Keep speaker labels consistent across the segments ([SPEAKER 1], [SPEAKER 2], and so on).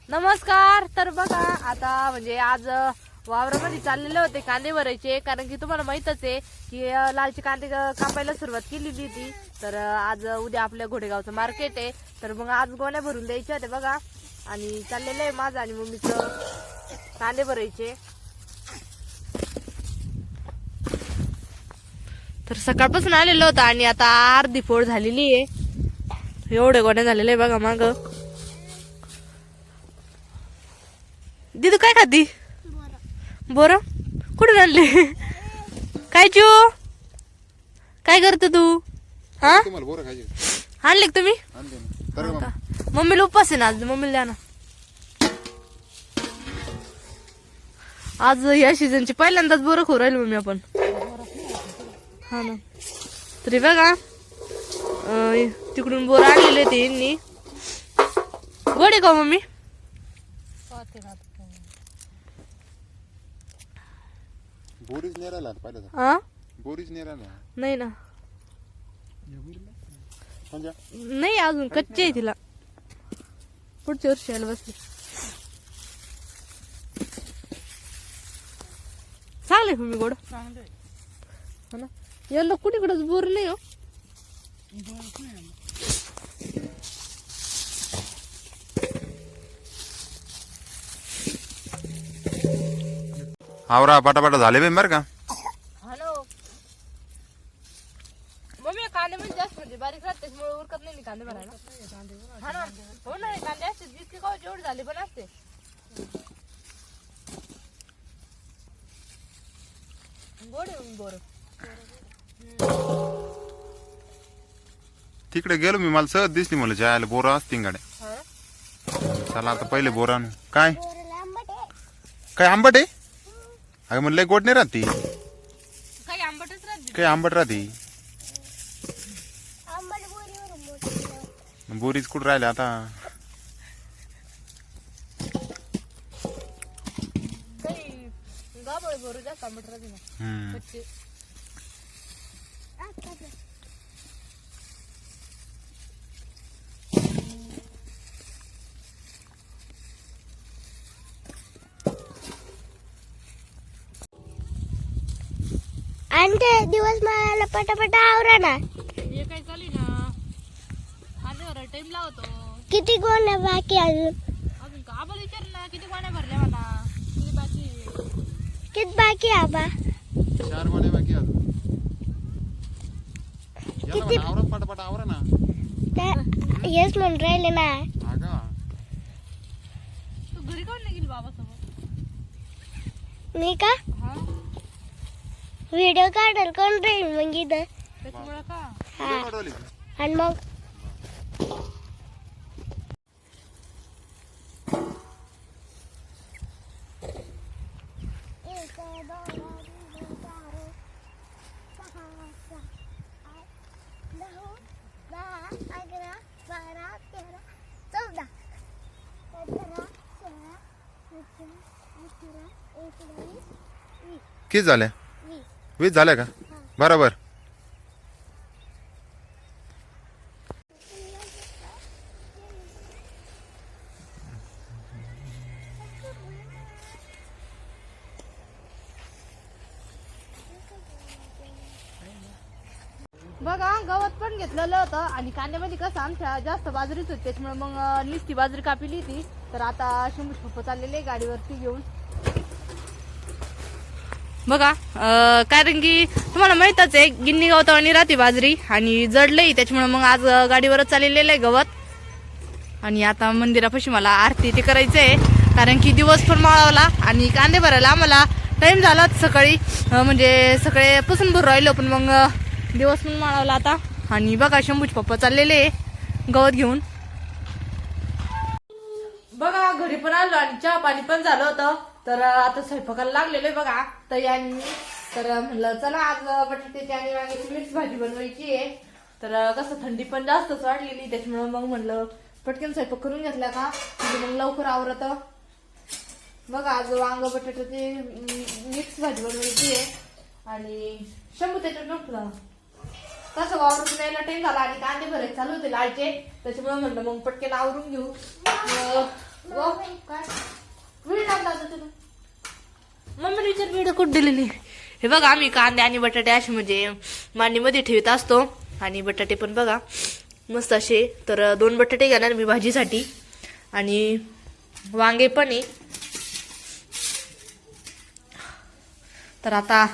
[SPEAKER 1] नमस्कार. तर बघा आता म्हणजे आज वावरामध्ये चाललेले होते कांदे भरायचे, कारण की तुम्हाला माहितच आहे की लालचे कांदे कापायला सुरुवात केलेली होती. तर आज उद्या आपल्या घोडेगावचं मार्केट आहे, तर मग आज गोण्या भरून द्यायच्या होत्या बघा. आणि चाललेलं आहे माझं आणि मम्मीचं कांदे भरायचे. तर सकाळपासून आलेलो होता आणि आता अर्धी फोड झालेली आहे. एवढे गोण्या झालेले आहे बघा माग. दीदू काय खाती? बोर कुठून आणले? काय चू काय करतो तू? हा आणले का तुम्ही? मम्मीला उपवास आहे ना आज, मम्मीला द्या ना. आज या सीझनची पहिल्यांदाच बोरं खाऊ राहिलो मम्मी आपण. हा ना. तरी बघा तिकडून बोरं आणलेले ते यांनी. गोडे का मम्मी?
[SPEAKER 2] बोरीच नेराला पाहिलं तर.
[SPEAKER 1] हा
[SPEAKER 2] बोरीच नेराला
[SPEAKER 1] नाही ना,
[SPEAKER 2] म्हणजे
[SPEAKER 1] नाही अजून कच्चे आहे तिला. पुढच्या वर्षी यायला बसली. चांगले मम्मी गोड हो ना. यंदा कुणीकडेच बोर नाही हो.
[SPEAKER 2] आवरा पटापटा झाले बे बरं का.
[SPEAKER 1] हॅलो मम्मी, कांदे म्हणजे जास्त म्हणजे बारीक राहते, त्याच्यामुळे उरकत नाही कांदे भरायला. हा ना, हो ना. कांदे असते जितके का जेवढे झाले पण असते. गोड आहे बोर.
[SPEAKER 2] तिकडे गेलो मी, मला सहज दिसली, मला जायला बोरा असतील गाड्या. चला आता पहिले बोरा आणू. काय काय आंबट आहे? अगं म्हणलं गोड नाही राहती,
[SPEAKER 1] काही आंबटच राहते.
[SPEAKER 2] काही आंबट राहती. बोरीच कुठं राहिले आता.
[SPEAKER 1] काही गाबळ बोर जास्त आंबट राहते ना. कच्चे
[SPEAKER 3] आणि ते दिवस मला पटापटा आवरा ना.
[SPEAKER 1] हे काय चालू ना, कांद्यावर टाइम लावतो.
[SPEAKER 3] किती गोण्या बाकी अजून?
[SPEAKER 1] अजून का आबाला विचार ना, किती गोण्या भरल्या मला, किती बाकी.
[SPEAKER 3] किती बाकी आबा?
[SPEAKER 2] 4 गोण्या बाकी अजून. आवरा पटापटा आवरा ना.
[SPEAKER 3] हेच म्हणून राहिले ना.
[SPEAKER 2] अगं
[SPEAKER 1] तू घरी काऊन नाही गेली बाबा सोबत?
[SPEAKER 3] मी का
[SPEAKER 1] हा,
[SPEAKER 3] व्हिडिओ काढल कोण राहील मग इथं.
[SPEAKER 1] त्याच्यामुळे का
[SPEAKER 3] हा.
[SPEAKER 2] पाठवली.
[SPEAKER 3] आणि मग
[SPEAKER 2] किती झाल्या? 20 झाल्या का? बरोबर.
[SPEAKER 1] बघा गवत पण घेतलेलं होतं आणि कांद्यामध्ये कसं आमच्या जास्त बाजरीच होती, त्याच्यामुळे मग नुसती बाजरी कापली ती. तर आता शंभू पप्पा चाललेले गाडीवरती घेऊन. बघा कारण की तुम्हाला माहितच आहे गिन्नी गवतावानी राहते बाजरी आणि जडलंय, त्याच्यामुळे मग आज गाडीवरच चाललेलं आहे गवत. आणि आता मंदिरापाशी मला आरती ते करायचं आहे, कारण की दिवस पण माळवला आणि कांदे भरायला आम्हाला टाइम झाला सकाळी. म्हणजे सकाळी पासून भरून राहिलो, पण मग दिवस पण माळवला आता. आणि बघा शंभूचे पप्पा चाललेले गवत घेऊन. बघा घरी पण आलो आणि चहा पाणी पण झालं होतं. तर आता स्वयंपाकाला लागलेलं आहे बघा तयारी. तर म्हणलं चला आज बटाट्याची आणि वांग्याची मिक्स भाजी बनवायची आहे. तर कसं थंडी पण जास्तच वाढलेली, त्याच्यामुळे मग म्हणलं पटकन स्वयंपाक करून घेतला का म्हणजे मग लवकर आवरत. बघा आज वांग बटाट्याची मिक्स भाजी बनवायची आहे. आणि शंभू त्याच्यात नव्हतं तसं वावरून यायला टाइम झाला आणि कांदे भरायचे चालू होते लालचे, त्याच्यामुळे म्हणलं मग पटकन आवरून घेऊ. व काय विड लागला होता तुला मम्मीने विचार विड कुठं दिलेली हे बघा आम्ही कांदे आणि बटाटे असे म्हणजे मांडीमध्ये ठेवत असतो आणि बटाटे पण बघा मस्त असे तर 2 बटाटे घेणार मी भाजीसाठी आणि वांगे पण आहे तर आता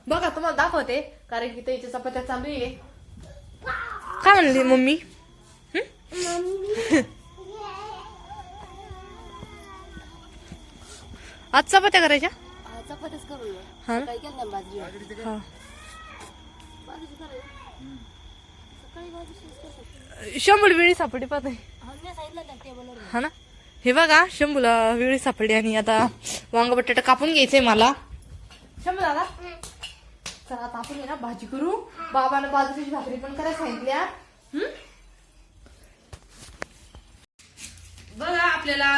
[SPEAKER 1] बघा तुम्हाला दाखवते कारण की त्याच्या चपात्या चालू आहे काय म्हणली मम्मी आज चपात्या करायच्या
[SPEAKER 3] चपातीच करू
[SPEAKER 1] हा
[SPEAKER 3] काय केलं ना बाजरी
[SPEAKER 1] हा
[SPEAKER 3] बाजरी करायची सकाळी बाजरी
[SPEAKER 1] 100 वेळी सापडली पाहते
[SPEAKER 3] मी सांगितलं ना टेबलवर
[SPEAKER 1] हा ना हे बघा शंभूला वेळी सापडली आणि आता वांग बटाटा कापून घ्यायचंय मला शंभू दादा चला आता आपण ना भाजी करू बाबानं बाजरीची भाकरी पण करायला सांगितल्या बघा आपल्याला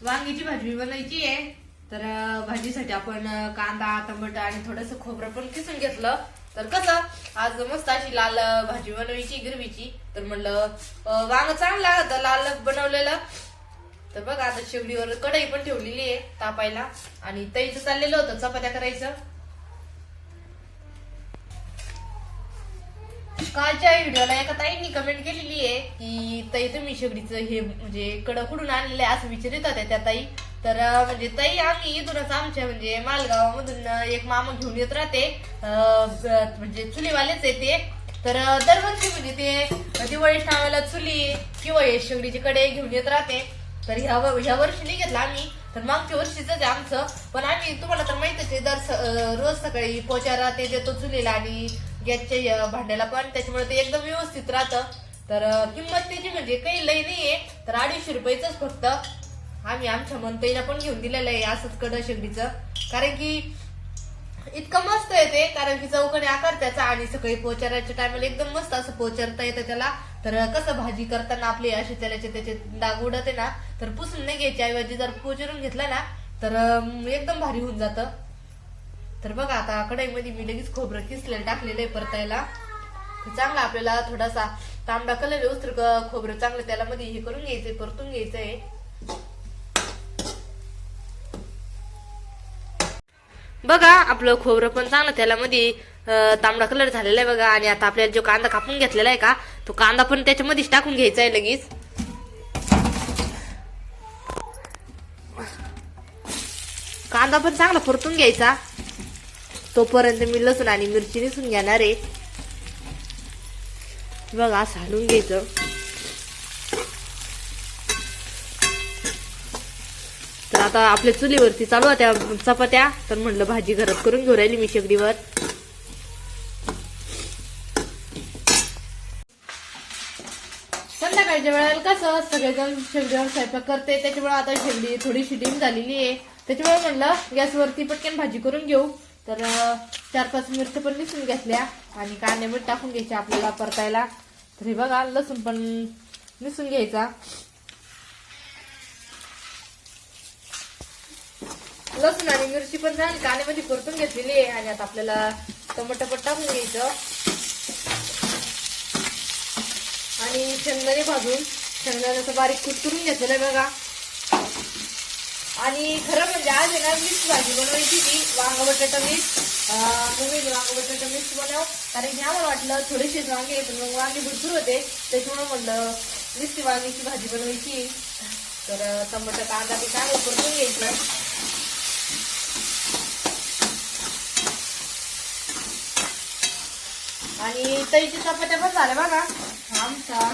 [SPEAKER 1] वांगीची भाजी बनवायची आहे तर भाजीसाठी आपण कांदा टमाटर आणि थोडस खोबरं पण किसून घेतलं तर कसं आज मस्त अशी लाल भाजी बनवायची गिरवीची तर म्हणलं वांग चांगलं लागत लाल बनवलेलं तर बघा आता शेवडीवर कढई पण ठेवलेली आहे तापायला आणि तईचं चाललेलं होतं चपात्या करायचं कालच्या व्हिडिओला एका ताईंनी कमेंट केलेली आहे की ताई तुम्ही शेगडीचं हे म्हणजे कडं कुठून आणलेलं आहे असं विचारित होत्या त्या ताई तर म्हणजे ताई आम्ही इथूनच आमच्या म्हणजे मालगावामधून एक मामा घेऊन येत राहते म्हणजे चुलीवालेच आहे ते तर दरवर्षी म्हणजे ते दिवाळीच्या टायमाला चुली किंवा हे शेगडीचे कडे घेऊन येत राहते तर ह्या वर्षी नाही घेतला आम्ही तर मागच्या वर्षीच आहे आमचं पण आम्ही तुम्हाला तर माहितच आहे रोज सकाळी पोचारा ते देतो चुलीला आणि गॅसच्या भांड्याला पण त्याच्यामुळे ते एकदम व्यवस्थित राहतं तर किंमत त्याची म्हणजे काही लई नाहीये तर 250 रुपयाच फक्त आम्ही आमच्या मंतईला पण घेऊन दिलेलं आहे असंच कडं शेगडीचं कारण की इतकं मस्त आहे ते कारण की चौकोनी आकार त्याचा आणि सकाळी पोचाराच्या टायमाला एकदम मस्त असं पोचरता येतं त्याला तर कसं भाजी करताना आपली अशी त्याचे डाग उडत आहे ना तर पुसून नाही घ्यायची ऐवजी जर पोचरून घेतला ना तर एकदम भारी होऊन जातं तर बघा आता कढईमध्ये मी लगेच खोबरं किसलेलं टाकलेलं आहे परतायला चांगला आपल्याला थोडासा तांबडा कलर उस्तर खोबरं चांगलं त्याला मध्ये हे करून घ्यायचंय परतून घ्यायचंय बघा आपलं खोबरं पण चांगलं त्याला मध्ये तांबडा कलर झालेला आहे बघा आणि आता आपल्याला जो कांदा कापून घेतलेला आहे का तो कांदा पण त्याच्यामध्येच टाकून घ्यायचा आहे लगेच कांदा पण चांगला परतून घ्यायचा तोपर्यंत मी लसूण आणि मिरची निसून घेणार आहे बघा असं हलवून घ्यायचं तर आता आपल्या चुलीवरती चालू होत्या चपात्या तर म्हणलं भाजी घरात करून घेऊ राहिली मी शेगडीवर संध्याकाळच्या वेळेला कसं सगळेजण शेगडीवर स्वयंपाक करते त्याच्यामुळे आता शेगडी थोडीशी डिम झालेली आहे त्याच्यामुळे म्हणलं गॅसवरती पटकन भाजी करून घेऊ तर 4-5 मिरच्या पण निसून घेतल्या आणि कांदे मीठ टाकून घ्यायचे आपल्याला परतायला तर हे बघा लसूण पण निसून घ्यायचा लसूण आणि मिरची पण चांगली कांद्यामध्ये परतून घेतलेली आहे आणि आता आपल्याला टमाटर पण टाकून घ्यायचं आणि शेंगदाणे भाजून शेंगदाण्याचं बारीक कूट करून घेतलेलं आहे बघा आणि खरं म्हणजे आज आहे ना मिक्स भाजी बनवायची ती वांग बटाटा मिक्स वांग बटाटा मिक्स बनव कारण की आम्हाला वाटलं थोडेसेच वांगे पण मग वांगे भरपूर होते त्याच्यामुळे म्हणलं मिक्स वांग्याची भाजी बनवायची तर टमाटर कांदा ते चांगलं परतून घ्यायचं आणि तईची चपात्या पण झाल्या बघा आमचा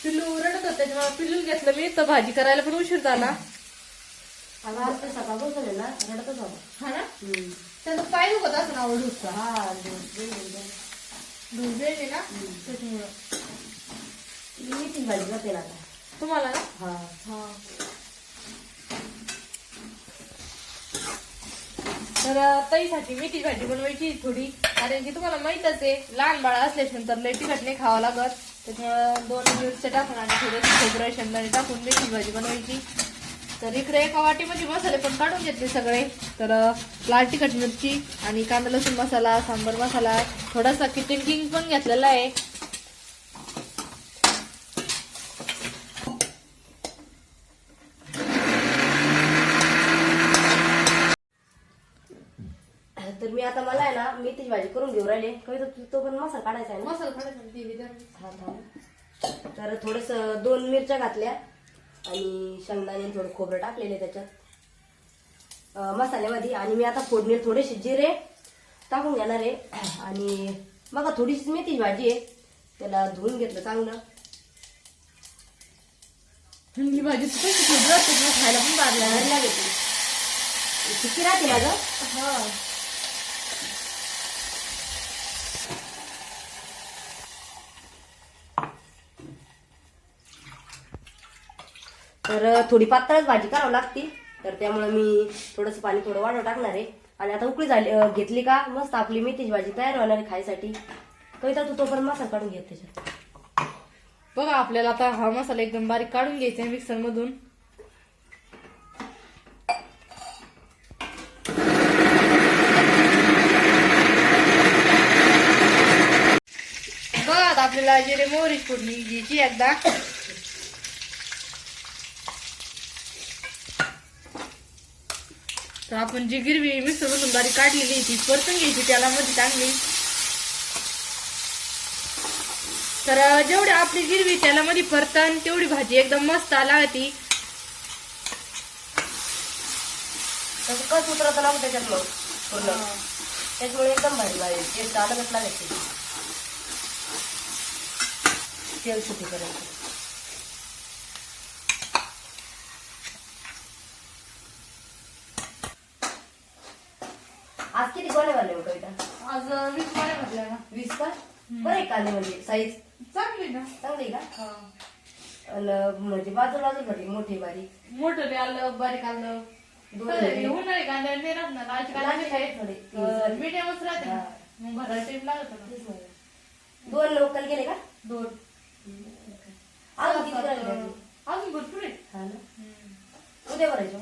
[SPEAKER 1] पिल्लू रडत होता त्याच्यामुळे पिल्लू घेतलं मी तर भाजी करायला पण उशीर झाला
[SPEAKER 3] सकाळ बसलेला रडतच होता
[SPEAKER 1] हा ना त्याचा पाय दुखत असं ना ओढूचा
[SPEAKER 3] हा
[SPEAKER 1] दूध आहे ना त्याच्यामुळं
[SPEAKER 3] मीठी भाजी करते आता
[SPEAKER 1] तुम्हाला ना
[SPEAKER 3] हा
[SPEAKER 1] हा तर तईसाठी मेथी भाजी बनवायची थोडी कारण की तुम्हाला माहितच आहे लहान बाळ असल्यानंतर लई तिखट नाही खावं लागत त्याच्यामुळं 2 मिरच्या टाकून आणि थोडंसं खोबरं शेंगदाणे टाकून मेथी भाजी बनवायची तर इकडे एका वाटीमध्ये मसाले पण काढून घेतले सगळे तर लाल तिखट मिरची आणि कांदा लसूण मसाला सांबर मसाला थोडासा किचन किंग पण घेतलेला आहे
[SPEAKER 4] आता मला आहे ना मेथीची भाजी करून घेऊ राहिले. कविता तो पण मसाला काढायचा आहे ना.
[SPEAKER 1] मसाला काढायचा दिली तर.
[SPEAKER 4] हा थांब. तर थोडस 2 मिरच्या घातल्या आणि शेंगदाणे थोडं खोबरं टाकलेले त्याच्यात मसाल्यामध्ये. आणि मी आता फोडणीला थोडेसे जिरे टाकून घेणार आहे. आणि बघा थोडीशी मेथीची भाजी आहे, त्याला धुवून घेतलं चांगलं.
[SPEAKER 1] ही भाजी तर कशी खोबरं असते ना, खायला पण बारला.
[SPEAKER 4] घरला घेतली सुकी राहते ना गं.
[SPEAKER 1] हा.
[SPEAKER 4] तर थोडी पातळच भाजी करावं लागते, तर त्यामुळे मी थोडंसं पाणी थोडं वाढव टाकणार आहे. आणि आता उकळी झाली घेतली का मस्त आपली मेथीची भाजी तयार होणार आहे खायसाठी. कविता तू तोपर्यंत मसाला काढून घेत त्याच्यात.
[SPEAKER 1] बघा आपल्याला आता हा मसाला एकदम बारीक काढून घ्यायचा आहे मिक्सर मधून. बघा आता आपल्याला जिरे मोहरी फोडणी घ्यायची एकदा. तर आपण जी गिरवी मिक्सर मधून बारीक काढलेली ती परतून घ्यायची त्याला मध्ये चांगली. तर जेवढी आपली गिरवी त्याला मध्ये परतन तेवढी भाजी एकदम मस्त लागती.
[SPEAKER 4] तसं कस उतरत लागू त्याच्यात मग पूर्ण, त्याच्यामुळे एकदम भारी भारी टेस्ट अलगच लागायची. तेल सुटीपर्यंत. आज किती गोळे भरले मग कविता?
[SPEAKER 1] आज 20 पाण्या घातल्या ना.
[SPEAKER 4] 20 का? बरं आहे कांदे म्हणजे साईज
[SPEAKER 1] चांगली ना.
[SPEAKER 4] चांगली आहे का? आणि म्हणजे बाजूला भरली मोठी बारीक.
[SPEAKER 1] मोठं बी आलं बारीक आलं.
[SPEAKER 4] दोन झाले.
[SPEAKER 1] उन्हाळी कांद्याला नाही राहत ना. लालची
[SPEAKER 4] लालची
[SPEAKER 1] कांदे
[SPEAKER 4] आहे थोडी.
[SPEAKER 1] मीडियमच राहते ना.
[SPEAKER 4] हा.
[SPEAKER 1] मग भरायला टाइम लागत ना.
[SPEAKER 4] तेच म्हणलं. 2 लोकल गेले का?
[SPEAKER 1] 2.
[SPEAKER 4] अजून किती करायला लागले?
[SPEAKER 1] अजून भरपूर आहे.
[SPEAKER 4] हा ना. उद्या भरायचं.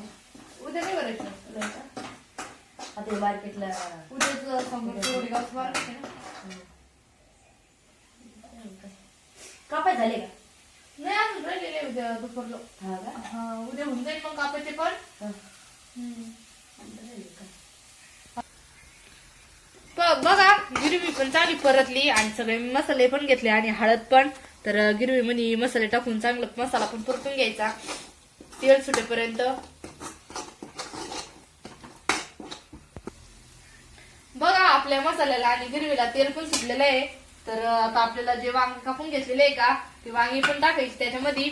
[SPEAKER 1] उद्या नाही भरायचं.
[SPEAKER 4] नाही का? आता मार्केटला
[SPEAKER 1] उद्याच समोर गावचं मार्केट आहे ना.
[SPEAKER 4] कापाय झाले का?
[SPEAKER 1] नाही अजून राहिलेले उद्या दुपारलो.
[SPEAKER 4] हा का?
[SPEAKER 1] हा उद्या होऊन जाईल मग कापायचे पण.
[SPEAKER 4] हा.
[SPEAKER 1] बघा गिरवी पण चांगली परतली आणि सगळे मसाले पण घेतले आणि हळद पण. तर गिरवी मध्ये मसाले टाकून चांगलं मसाला पण परतून घ्यायचा तेल सुटेपर्यंत. बघा आपल्या मसाल्याला आणि गिरवीला तेल पण सुटलेलं आहे. तर आता आपल्याला जे वांगे कापून घेतलेले आहे का ते वांगी पण टाकायची त्याच्यामध्ये.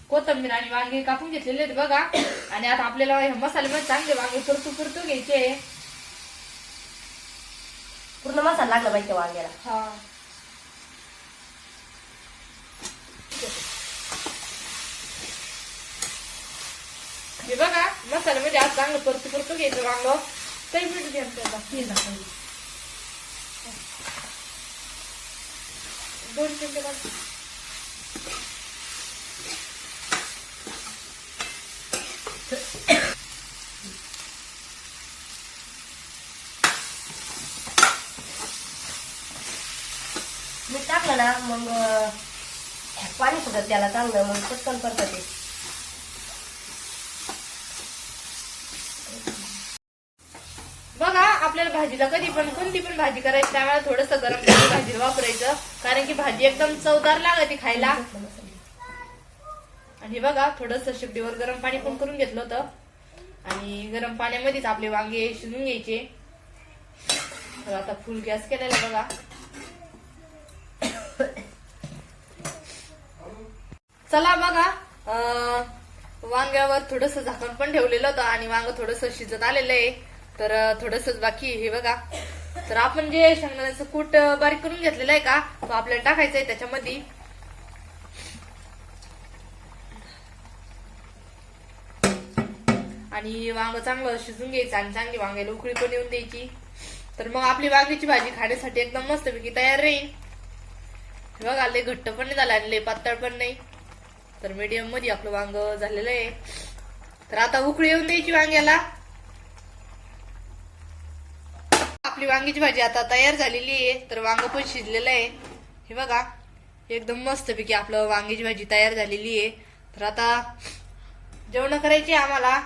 [SPEAKER 1] कोथिंबीर आणि वांगे कापून घेतलेले आहेत बघा. आणि आता आपल्याला ह्या मसाल्यामध्ये चांगले वांगे परतू घ्यायचे.
[SPEAKER 4] पूर्ण मसाला लागला पाहिजे त्या वांग्याला.
[SPEAKER 1] हा हे बघा मसाल्यामध्ये आज चांगलं परतू घ्यायचं वांग. काही मिनिट घ्या त्याला. 2 मिनिटं बघ.
[SPEAKER 4] मीठ टाकलं ना मग पाणी सुटत त्याला चांगलं, मग पटकन परत ते.
[SPEAKER 1] बघा आपल्याला भाजीला कधी पण कोणती पण भाजी करायची त्यावेळेला थोडंसं गरम पाणी भाजीला वापरायचं, कारण की भाजी एकदम चवदार लागते खायला. आणि बघा थोडंसं शेगडीवर गरम पाणी पण करून घेतलं होतं आणि गरम पाण्यामध्येच आपले वांगे शिजून घ्यायचे. तर आता फुल गॅस केलेला बघा. चला बघा वांग्यावर थोडस झाकण पण ठेवलेलं होतं आणि वांग थोडस शिजत आलेलं आहे. तर थोडसच बाकी हे बघा. तर आपण जे शेंगदाण्याचं कूट बारीक करून घेतलेलं आहे का तो आपल्याला टाकायचा आहे त्याच्यामध्ये. आणि वांग चांगलं शिजून घ्यायचं आणि चांगली वांग्याला उकळी पण येऊन द्यायची. तर मग आपली वांग्याची भाजी खाण्यासाठी एकदम मस्तपैकी तयार राहील. बघा लय घट्ट पण नाही झालं आणि लय पातळ पण नाही, तर मीडियम मध्ये आपलं वांग झालेलं आहे. तर आता उकळी येऊन द्यायची वांग्याला. आपली वांग्याची भाजी आता तयार झालेली आहे. तर वांग पण शिजलेलं आहे. हे बघा एकदम मस्तपैकी आपलं वांग्याची भाजी तयार झालेली आहे. तर आता जेवण करायची आम्हाला.